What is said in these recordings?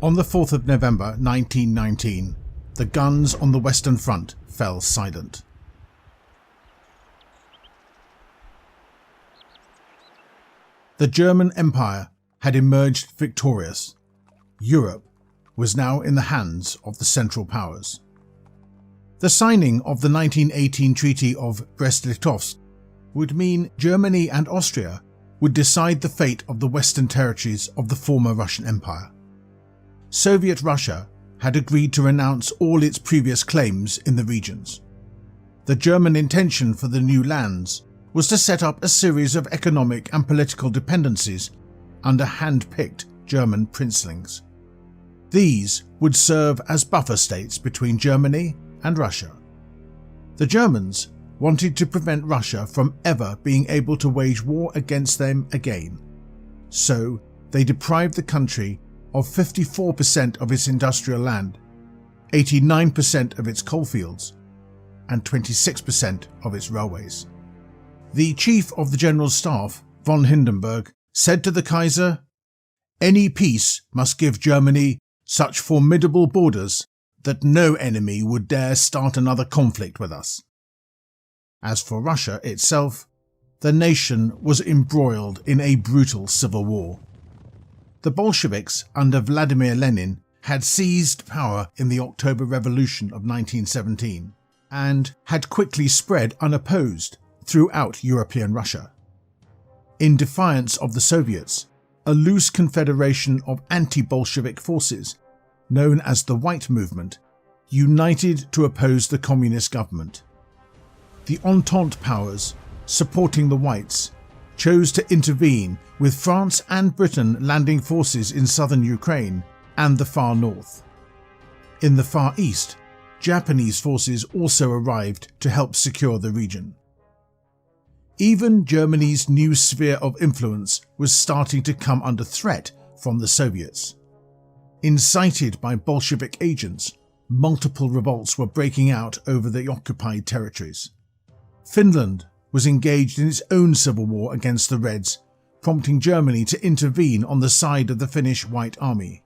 On the 4th of November 1919, the guns on the Western Front fell silent. The German Empire had emerged victorious. Europe was now in the hands of the Central Powers. The signing of the 1918 Treaty of Brest-Litovsk would mean Germany and Austria would decide the fate of the western territories of the former Russian Empire. Soviet Russia had agreed to renounce all its previous claims in the regions. The German intention for the new lands was to set up a series of economic and political dependencies under hand-picked German princelings. These would serve as buffer states between Germany and Russia. The Germans wanted to prevent Russia from ever being able to wage war against them again, so they deprived the country of 54% of its industrial land, 89% of its coalfields, and 26% of its railways. The Chief of the General Staff, von Hindenburg, said to the Kaiser, "Any peace must give Germany such formidable borders that no enemy would dare start another conflict with us." As for Russia itself, the nation was embroiled in a brutal civil war. The Bolsheviks under Vladimir Lenin had seized power in the October Revolution of 1917 and had quickly spread unopposed throughout European Russia. In defiance of the Soviets, a loose confederation of anti-Bolshevik forces, known as the White Movement, united to oppose the communist government. The Entente powers, supporting the Whites, chose to intervene, with France and Britain landing forces in southern Ukraine and the far north. In the Far East, Japanese forces also arrived to help secure the region. Even Germany's new sphere of influence was starting to come under threat from the Soviets. Incited by Bolshevik agents, multiple revolts were breaking out over the occupied territories. Finland was engaged in its own civil war against the Reds, prompting Germany to intervene on the side of the Finnish White Army.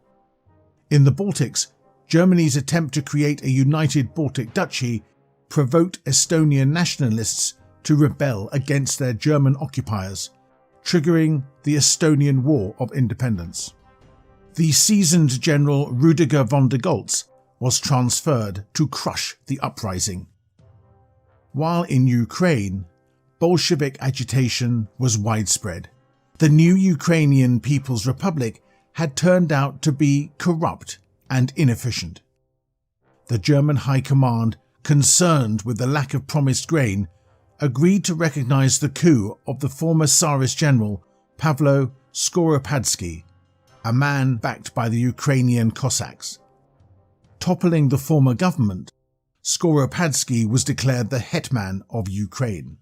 In the Baltics, Germany's attempt to create a united Baltic Duchy provoked Estonian nationalists to rebel against their German occupiers, triggering the Estonian War of Independence. The seasoned General Rudiger von der Goltz was transferred to crush the uprising. While in Ukraine, Bolshevik agitation was widespread. The new Ukrainian People's Republic had turned out to be corrupt and inefficient. The German High Command, concerned with the lack of promised grain, agreed to recognize the coup of the former Tsarist general Pavlo Skoropadsky, a man backed by the Ukrainian Cossacks. Toppling the former government, Skoropadsky was declared the hetman of Ukraine.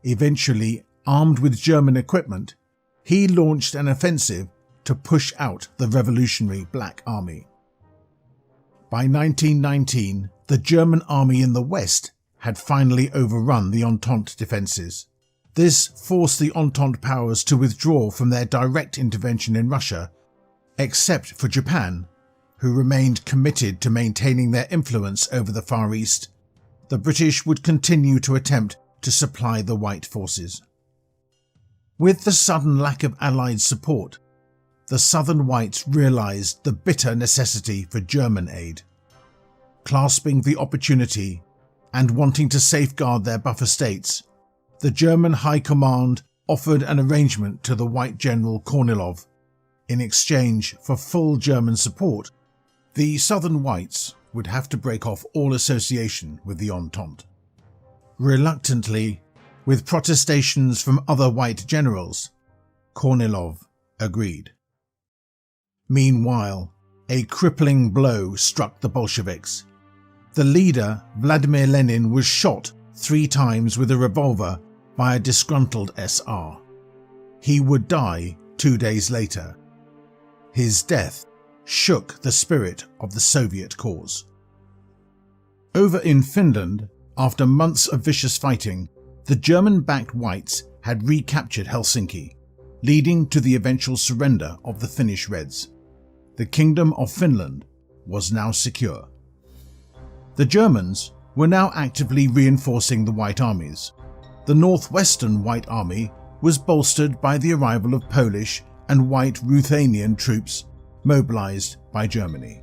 Eventually, armed with German equipment, he launched an offensive to push out the revolutionary Black Army. By 1919, the German army in the West had finally overrun the Entente defences. This forced the Entente powers to withdraw from their direct intervention in Russia, except for Japan, who remained committed to maintaining their influence over the Far East. The British would continue to attempt to supply the White forces. With the sudden lack of Allied support, the Southern Whites realised the bitter necessity for German aid. Clasping the opportunity and wanting to safeguard their buffer states, the German High Command offered an arrangement to the White General Kornilov. In exchange for full German support, the Southern Whites would have to break off all association with the Entente. Reluctantly, with protestations from other White generals, Kornilov agreed. Meanwhile, a crippling blow struck the Bolsheviks. The leader, Vladimir Lenin, was shot 3 times with a revolver by a disgruntled SR. He would die 2 days later. His death shook the spirit of the Soviet cause. Over in Finland, after months of vicious fighting, the German-backed Whites had recaptured Helsinki, leading to the eventual surrender of the Finnish Reds. the Kingdom of Finland was now secure. The Germans were now actively reinforcing the White Armies. The Northwestern White Army was bolstered by the arrival of Polish and White Ruthenian troops mobilized by Germany.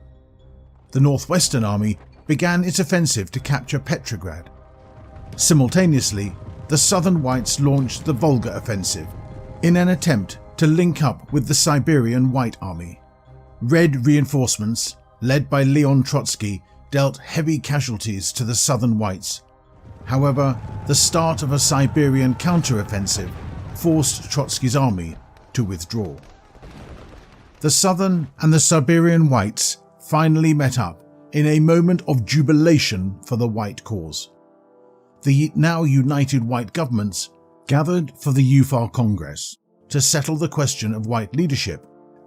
The Northwestern Army began its offensive to capture Petrograd. Simultaneously, the Southern Whites launched the Volga offensive in an attempt to link up with the Siberian White Army. Red reinforcements, led by Leon Trotsky, dealt heavy casualties to the Southern Whites. However, the start of a Siberian counteroffensive forced Trotsky's army to withdraw. The Southern and the Siberian Whites finally met up in a moment of jubilation for the White cause. The now united White governments gathered for the UFAR Congress to settle the question of White leadership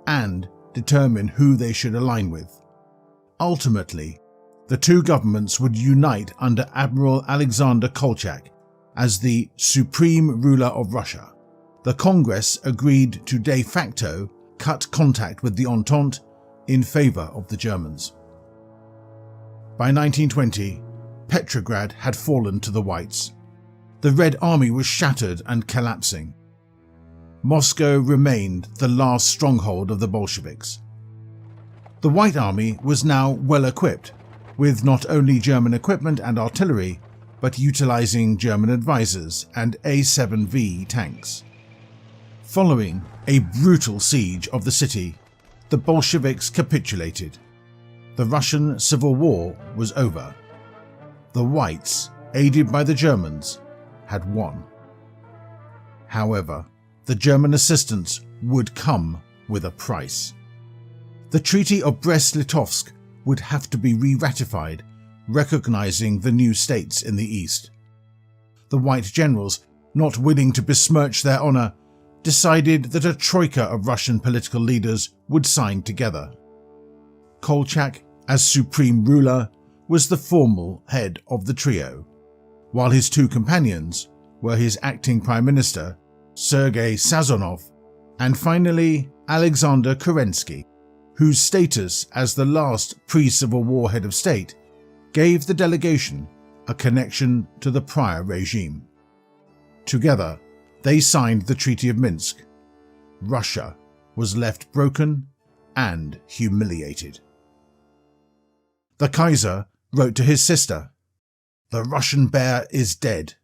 and determine who they should align with. Ultimately, the two governments would unite under Admiral Alexander Kolchak as the supreme ruler of Russia. The Congress agreed to de facto cut contact with the Entente in favor of the Germans. By 1920, Petrograd had fallen to the Whites. The Red Army was shattered and collapsing. Moscow remained the last stronghold of the Bolsheviks. The White Army was now well equipped, with not only German equipment and artillery, but utilizing German advisors and A-7V tanks. Following a brutal siege of the city, the Bolsheviks capitulated. The Russian Civil War was over. The Whites, aided by the Germans, had won. However, the German assistance would come with a price. The Treaty of Brest-Litovsk would have to be re-ratified, recognizing the new states in the east. The White generals, not willing to besmirch their honor, decided that a troika of Russian political leaders would sign together. Kolchak, as supreme ruler, was the formal head of the trio, while his two companions were his acting prime minister, Sergei Sazonov, and finally Alexander Kerensky, whose status as the last pre-Civil War head of state gave the delegation a connection to the prior regime. Together, they signed the Treaty of Minsk. Russia was left broken and humiliated. The Kaiser wrote to his sister, "The Russian bear is dead.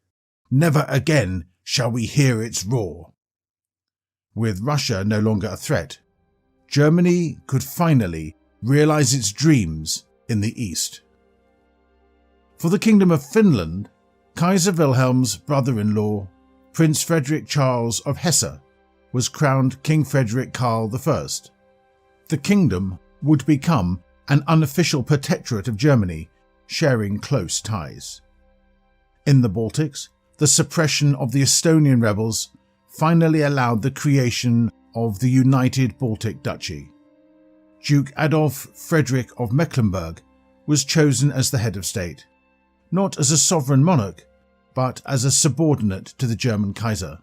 Never again shall we hear its roar." With Russia no longer a threat, Germany could finally realize its dreams in the east. For the Kingdom of Finland, Kaiser Wilhelm's brother-in-law, Prince Frederick Charles of Hesse, was crowned King Frederick Karl I. The kingdom would become an unofficial protectorate of Germany, sharing close ties. In the Baltics, the suppression of the Estonian rebels finally allowed the creation of the United Baltic Duchy. Duke Adolf Frederick of Mecklenburg was chosen as the head of state, not as a sovereign monarch, but as a subordinate to the German Kaiser.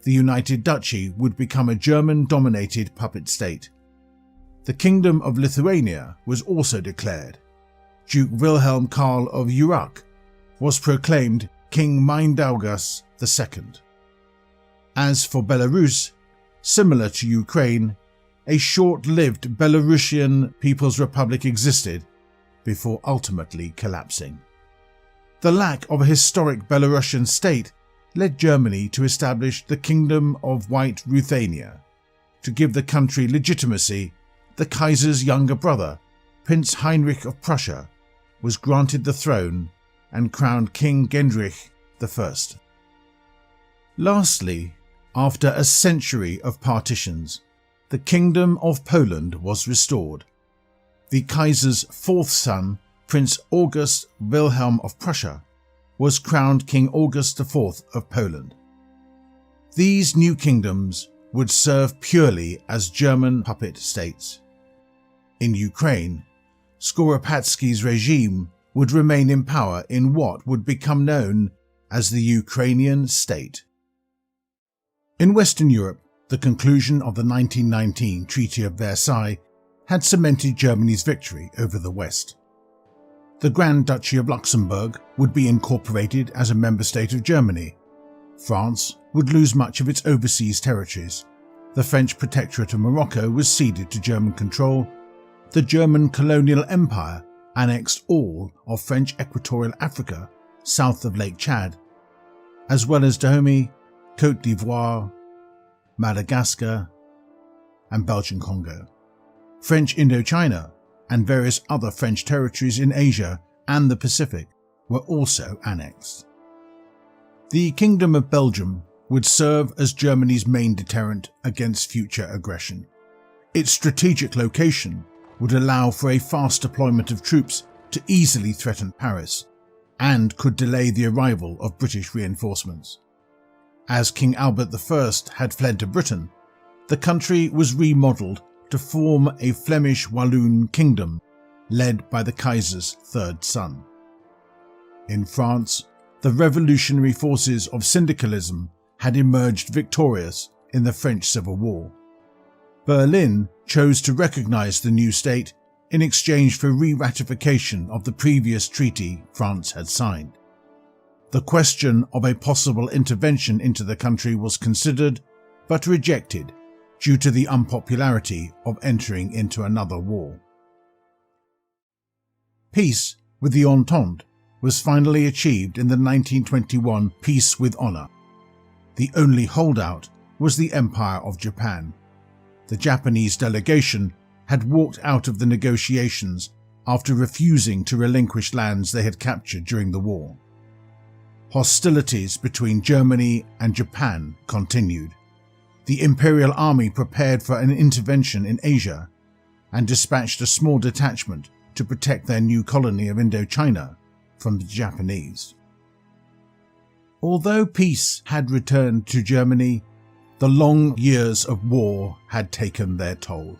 The United Duchy would become a German-dominated puppet state. The Kingdom of Lithuania was also declared. Duke Wilhelm Karl of Urach was proclaimed King Mindaugas II. As for Belarus, similar to Ukraine, a short-lived Belarusian People's Republic existed before ultimately collapsing. The lack of a historic Belarusian state led Germany to establish the Kingdom of White Ruthenia. To give the country legitimacy, the Kaiser's younger brother, Prince Heinrich of Prussia, was granted the throne and crowned King Gendrich I. Lastly, after a century of partitions, the Kingdom of Poland was restored. The Kaiser's fourth son, Prince August Wilhelm of Prussia, was crowned King August IV of Poland. These new kingdoms would serve purely as German puppet states. In Ukraine, Skoropadsky's regime would remain in power in what would become known as the Ukrainian state. In Western Europe, the conclusion of the 1919 Treaty of Versailles had cemented Germany's victory over the West. The Grand Duchy of Luxembourg would be incorporated as a member state of Germany. France would lose much of its overseas territories. The French Protectorate of Morocco was ceded to German control. The German colonial empire annexed all of French Equatorial Africa south of Lake Chad, as well as Dahomey, Côte d'Ivoire, Madagascar, and Belgian Congo. French Indochina and various other French territories in Asia and the Pacific were also annexed. The Kingdom of Belgium would serve as Germany's main deterrent against future aggression. Its strategic location would allow for a fast deployment of troops to easily threaten Paris, and could delay the arrival of British reinforcements. As King Albert I had fled to Britain, the country was remodelled to form a Flemish Walloon kingdom led by the Kaiser's third son. In France, the revolutionary forces of syndicalism had emerged victorious in the French Civil War. Berlin chose to recognise the new state in exchange for re-ratification of the previous treaty France had signed. The question of a possible intervention into the country was considered, but rejected due to the unpopularity of entering into another war. Peace with the Entente was finally achieved in the 1921 Peace with Honour. The only holdout was the Empire of Japan. The Japanese delegation had walked out of the negotiations after refusing to relinquish lands they had captured during the war. Hostilities between Germany and Japan continued. The Imperial Army prepared for an intervention in Asia and dispatched a small detachment to protect their new colony of Indochina from the Japanese. Although peace had returned to Germany, the long years of war had taken their toll.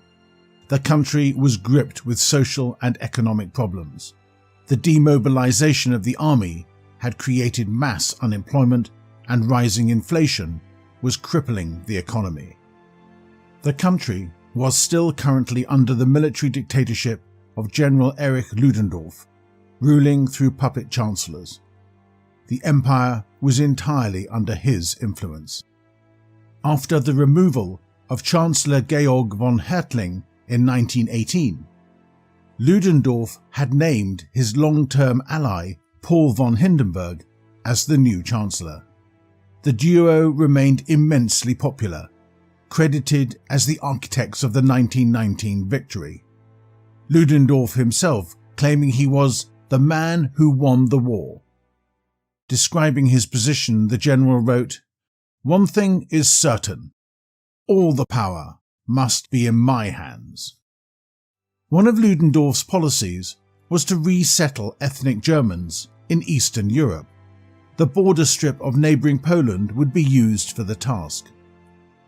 The country was gripped with social and economic problems. The demobilization of the army had created mass unemployment, and rising inflation was crippling the economy. The country was still currently under the military dictatorship of General Erich Ludendorff, ruling through puppet chancellors. The empire was entirely under his influence. After the removal of Chancellor Georg von Hertling in 1918, Ludendorff had named his long-term ally Paul von Hindenburg as the new chancellor. The duo remained immensely popular, credited as the architects of the 1919 victory. Ludendorff himself claiming he was the man who won the war. Describing his position, the general wrote, "One thing is certain. All the power must be in my hands." One of Ludendorff's policies was to resettle ethnic Germans in Eastern Europe. The border strip of neighbouring Poland would be used for the task.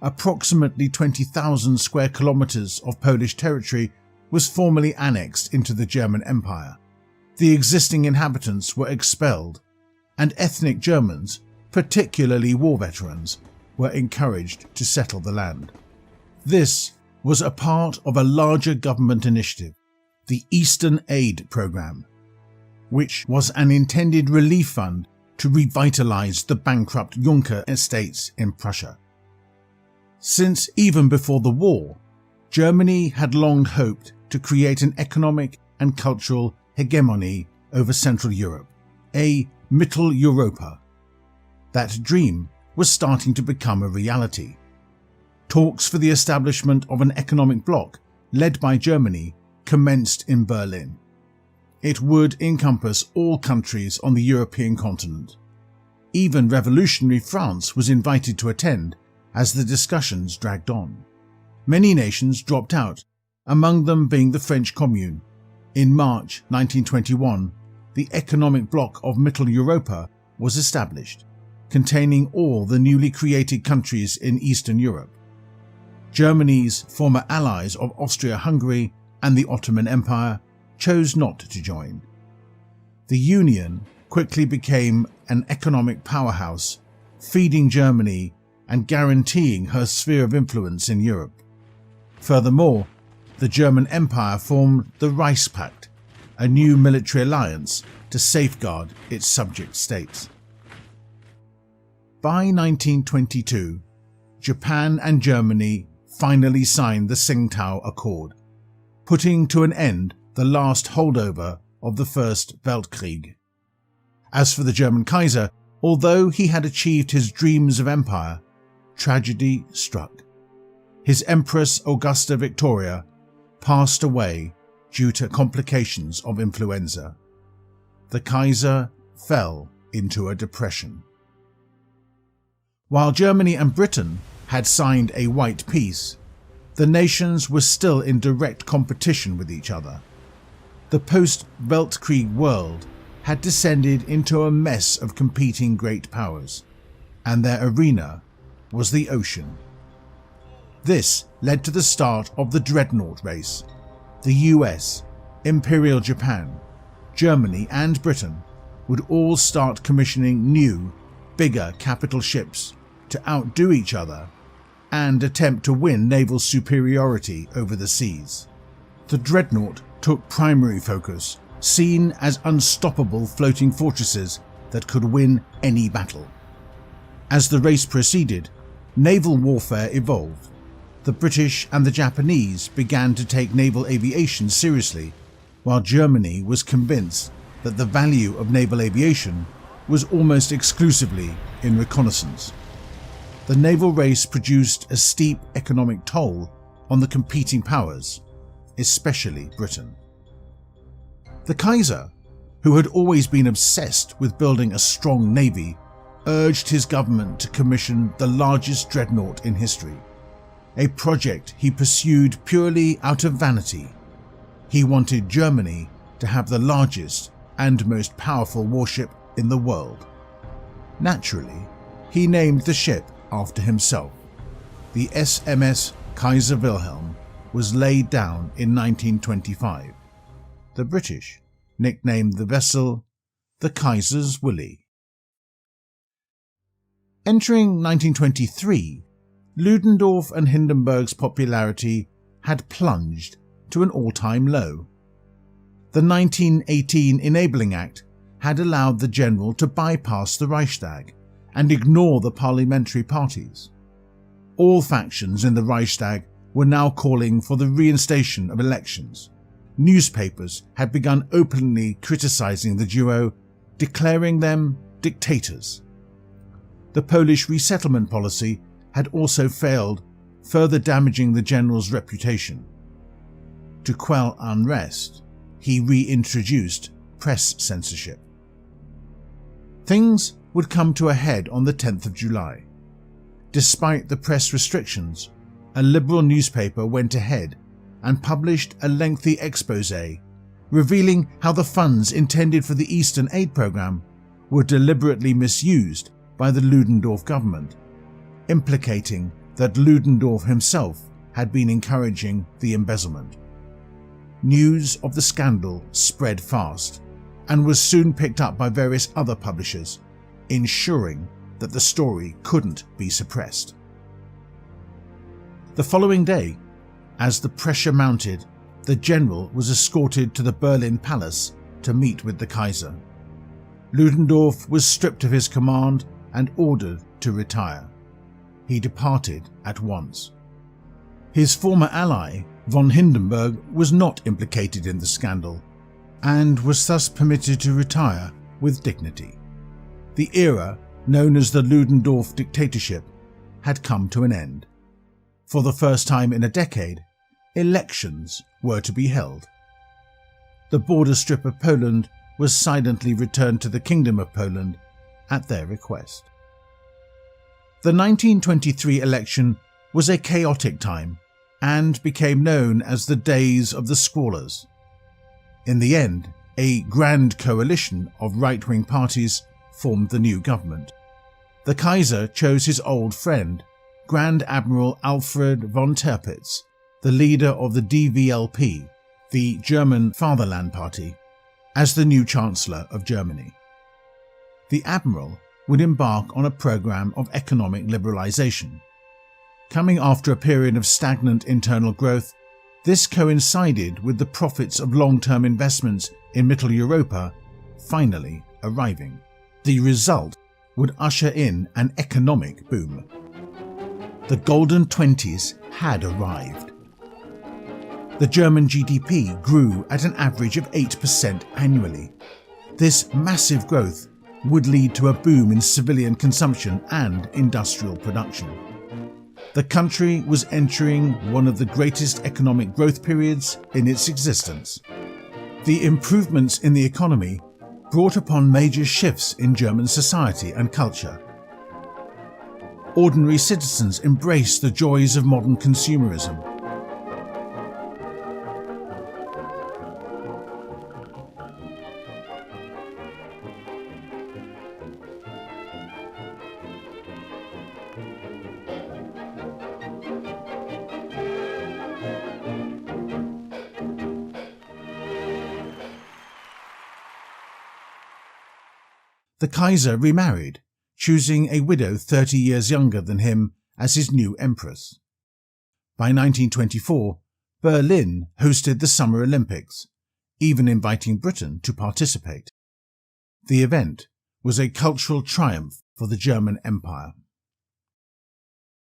Approximately 20,000 square kilometres of Polish territory was formally annexed into the German Empire. The existing inhabitants were expelled, and ethnic Germans, particularly war veterans, were encouraged to settle the land. This was a part of a larger government initiative, the Eastern Aid Programme, which was an intended relief fund to revitalise the bankrupt Junker estates in Prussia. Since even before the war, Germany had long hoped to create an economic and cultural hegemony over Central Europe, a Mitteleuropa. That dream was starting to become a reality. Talks for the establishment of an economic bloc led by Germany commenced in Berlin. It would encompass all countries on the European continent. Even revolutionary France was invited to attend as the discussions dragged on. Many nations dropped out, among them being the French Commune. In March 1921, the economic bloc of Mitteleuropa was established, containing all the newly created countries in Eastern Europe. Germany's former allies of Austria-Hungary and the Ottoman Empire chose not to join. The Union quickly became an economic powerhouse, feeding Germany and guaranteeing her sphere of influence in Europe. Furthermore, the German Empire formed the Reichspakt, a new military alliance to safeguard its subject states. By 1922, Japan and Germany finally signed the Tsingtao Accord, putting to an end the last holdover of the First Weltkrieg. As for the German Kaiser, although he had achieved his dreams of empire, tragedy struck. His Empress Augusta Victoria passed away due to complications of influenza. The Kaiser fell into a depression. While Germany and Britain had signed a white peace, the nations were still in direct competition with each other. The post-Weltkrieg world had descended into a mess of competing great powers, and their arena was the ocean. This led to the start of the dreadnought race. The US, Imperial Japan, Germany and Britain would all start commissioning new, bigger capital ships to outdo each other and attempt to win naval superiority over the seas. The dreadnought took primary focus, seen as unstoppable floating fortresses that could win any battle. As the race proceeded, naval warfare evolved. The British and the Japanese began to take naval aviation seriously, while Germany was convinced that the value of naval aviation was almost exclusively in reconnaissance. The naval race produced a steep economic toll on the competing powers, especially Britain. The Kaiser, who had always been obsessed with building a strong navy, urged his government to commission the largest dreadnought in history, a project he pursued purely out of vanity. He wanted Germany to have the largest and most powerful warship in the world. Naturally, he named the ship after himself. The SMS Kaiser Wilhelm was laid down in 1925. The British nicknamed the vessel the Kaiser's Willy. Entering 1923, Ludendorff and Hindenburg's popularity had plunged to an all-time low. The 1918 Enabling Act had allowed the general to bypass the Reichstag and ignore the parliamentary parties. All factions in the Reichstag were now calling for the reinstation of elections. Newspapers had begun openly criticizing the duo, declaring them dictators. The Polish resettlement policy had also failed, further damaging the general's reputation. To quell unrest, he reintroduced press censorship. Things would come to a head on the 10th of July. Despite the press restrictions, a liberal newspaper went ahead and published a lengthy exposé revealing how the funds intended for the Eastern Aid Program were deliberately misused by the Ludendorff government, implicating that Ludendorff himself had been encouraging the embezzlement. News of the scandal spread fast and was soon picked up by various other publishers, ensuring that the story couldn't be suppressed. The following day, as the pressure mounted, the general was escorted to the Berlin Palace to meet with the Kaiser. Ludendorff was stripped of his command and ordered to retire. He departed at once. His former ally, von Hindenburg, was not implicated in the scandal and was thus permitted to retire with dignity. The era known as the Ludendorff Dictatorship had come to an end. For the first time in a decade, elections were to be held. The border strip of Poland was silently returned to the Kingdom of Poland at their request. The 1923 election was a chaotic time and became known as the Days of the Squallers. In the end, a grand coalition of right-wing parties formed the new government. The Kaiser chose his old friend, Grand Admiral Alfred von Tirpitz, the leader of the DVLP, the German Fatherland Party, as the new Chancellor of Germany. The Admiral would embark on a program of economic liberalization. Coming after a period of stagnant internal growth, This coincided with the profits of long-term investments in Middle Europa finally arriving. The result would usher in an economic boom. The Golden Twenties had arrived. The German GDP grew at an average of 8% annually. This massive growth would lead to a boom in civilian consumption and industrial production. The country was entering one of the greatest economic growth periods in its existence. The improvements in the economy brought upon major shifts in German society and culture. Ordinary citizens embraced the joys of modern consumerism. The Kaiser remarried, choosing a widow 30 years younger than him as his new empress. By 1924, Berlin hosted the Summer Olympics, even inviting Britain to participate. The event was a cultural triumph for the German Empire.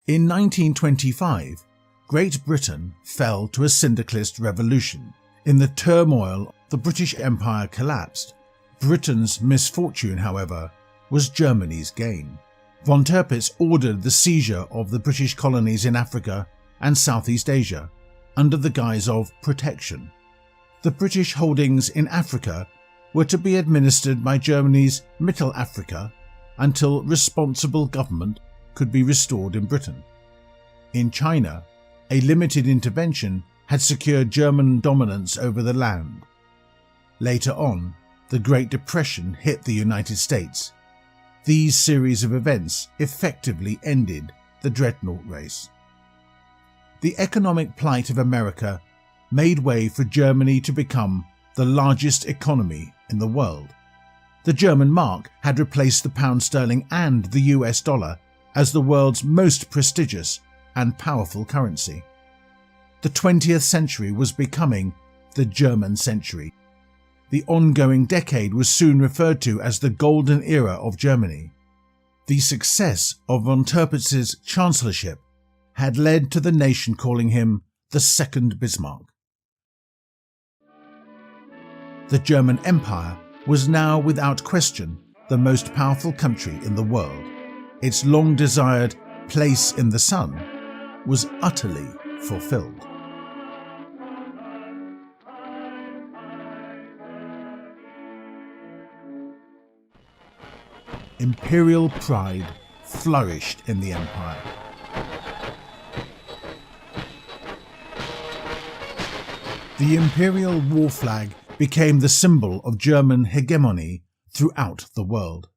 In 1925, Great Britain fell to a syndicalist revolution. In the turmoil, the British Empire collapsed. Britain's misfortune, however, was Germany's gain. Von Tirpitz ordered the seizure of the British colonies in Africa and Southeast Asia under the guise of protection. The British holdings in Africa were to be administered by Germany's Mittelafrika until responsible government could be restored in Britain. In China, a limited intervention had secured German dominance over the land. Later on, the Great Depression hit the United States. These series of events effectively ended the dreadnought race. The economic plight of America made way for Germany to become the largest economy in the world. The German mark had replaced the pound sterling and the US dollar as the world's most prestigious and powerful currency. The 20th century was becoming the German century. The ongoing decade was soon referred to as the Golden Era of Germany. The success of von Tirpitz's chancellorship had led to the nation calling him the Second Bismarck. The German Empire was now without question the most powerful country in the world. Its long-desired place in the sun was utterly fulfilled. Imperial pride flourished in the empire. The imperial war flag became the symbol of German hegemony throughout the world.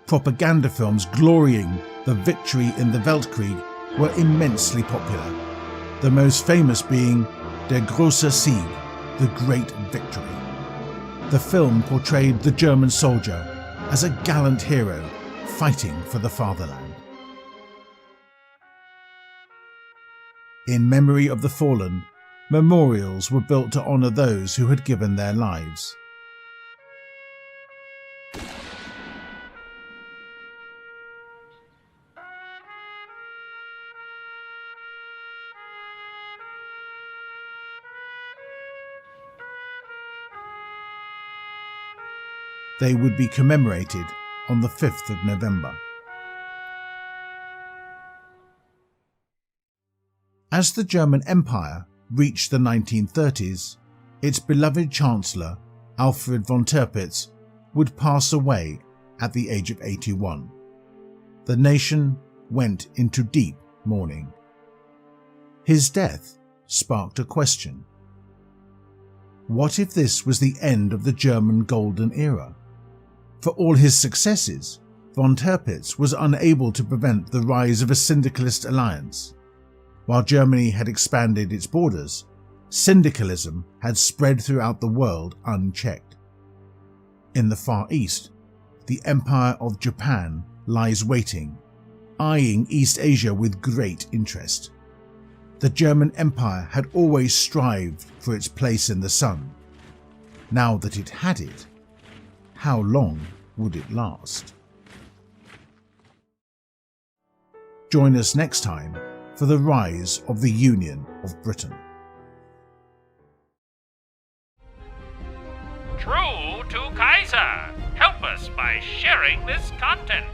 Propaganda films glorying the victory in the Weltkrieg were immensely popular, the most famous being Der große Sieg, the Great Victory. The film portrayed the German soldier as a gallant hero fighting for the fatherland. In memory of the fallen, memorials were built to honour those who had given their lives. They would be commemorated on the 5th of November. As the German Empire reached the 1930s, its beloved Chancellor, Alfred von Tirpitz, would pass away at the age of 81. The nation went into deep mourning. His death sparked a question. What if this was the end of the German Golden Era? For all his successes, von Tirpitz was unable to prevent the rise of a syndicalist alliance. While Germany had expanded its borders, syndicalism had spread throughout the world unchecked. In the Far East, the Empire of Japan lies waiting, eyeing East Asia with great interest. The German Empire had always strived for its place in the sun. Now that it had it, how long would it last? Join us next time for the rise of the Union of Britain. True to Kaiser. Help us by sharing this content.